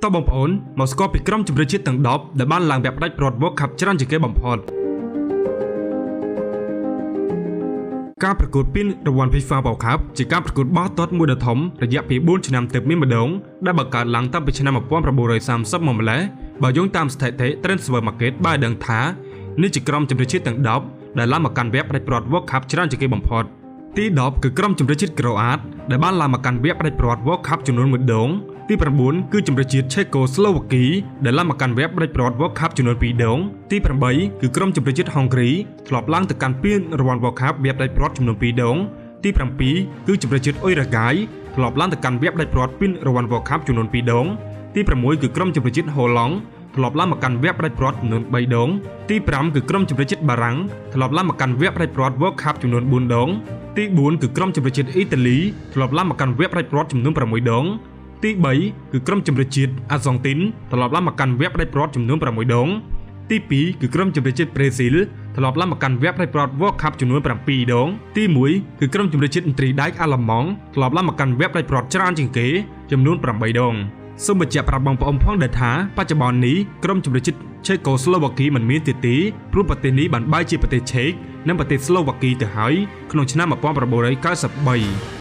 តបបងប្អូនមកស្គាល់ពីក្រុមជម្រើសជាតិទាំង10ដែលបានឡើងបែបផ្ដាច់ប្រវត្តិ World Cup ច្រើនជាងគេបំផុតការប្រកួតពានរង្វាន់ FIFA World Cup ជាការប្រកួតបោះទាត់មួយដ៏ធំរយៈពេល4ឆ្នាំទើបមានម្ដងដែលបង្កើតឡើងតាំងពីឆ្នាំ1930មកម្ល៉េះបើយោងតាមស្ថិតិ Transfer Market បានដឹងថានេះជាក្រុមជម្រើសជាតិទាំង10ដែលឡើងមកកាន់វគ្គផ្ដាច់ប្រវត្តិ World Cup ច្រើនជាងគេបំផុតទី10គឺក្រុមជម្រើសជាតិក្រូអាតដែលបានឡើងមកកាន់វគ្គផ្ដាច់ប្រវត្តិ World Cup ចំនួន1ដងទី9គឺជម្រើសជាតិឆេកូស្លូវ៉ាគីដែលឡើងមកកាន់វគ្គផ្ដាច់ប្រវត្តិ World Cup ចំនួន2ដងទី8គឺក្រុមជម្រើសជាតិហុងគ្រីធ្លាប់ឡើងទៅកាន់ពានរង្វាន់ World Cup វគ្គផ្ដាច់ប្រវត្តិចំនួន2ដងទី7គឺជម្រើសជាតិអ៊ុយរ៉ាហ្គាយធ្លាប់ឡើងទៅកាន់វគ្គផ្ដាច់ប្រវត្តិពានរង្វាន់ World Cup ចំនួន2ដងទី6គឺក្រុមជម្រើសជាតិហូឡង់ធ្លាប់ឡើងមកកាន់វគ្គផ្ដាច់ប្រវត្តិចំនួន3ដងទី5គឺក្រុមជម្រើសជាតិបារាំងធ្លាប់ឡើងមកកាន់វគ្គផ្ដាច់ប្រវត្តិ World Cup ចំនួន4ដងទី4គឺក្រុមជម្រើសជាតិអ៊ីតាលីធ្លាប់ឡើងមកកាន់វគ្គផ្ដាច់ប្រវត្តិចំនួន6ដងទី3គឺក្រុមជម្រើសជាតិអាហ្សង់ទីនធ្លាប់ឡើងមកកាន់វគ្គផ្ដាច់ប្រវត្តិចំនួន6ដងទី2គឺក្រុមជម្រើសជាតិប្រេស៊ីលធ្លាប់ឡើងមកកាន់វគ្គផ្ដាច់ប្រវត្តិ World Cup ចំនួន7ដងទី1គឺក្រុមជម្រើសជាតិអ៊ីត្រីដែកអាល្លឺម៉ង់ធ្លាប់ឡើងមកកាន់វគ្គផ្ដាច់ប្រវត្តិច្រើនជាងគេចំនួន8ដងសូមបញ្ជាក់ប្រាប់បងប្អូនផងដែរថាបច្ចុប្បន្ននេះក្រុមជម្រើសជាតិឆេកូស្លូវ៉ាគីមិនមានទៀតទេព្រោះប្រទេសនេះបានបែកជាប្រទេសឆេកនិងប្រទេសស្លូវ៉ាគីទៅហើយក្នុងឆ្នាំ1993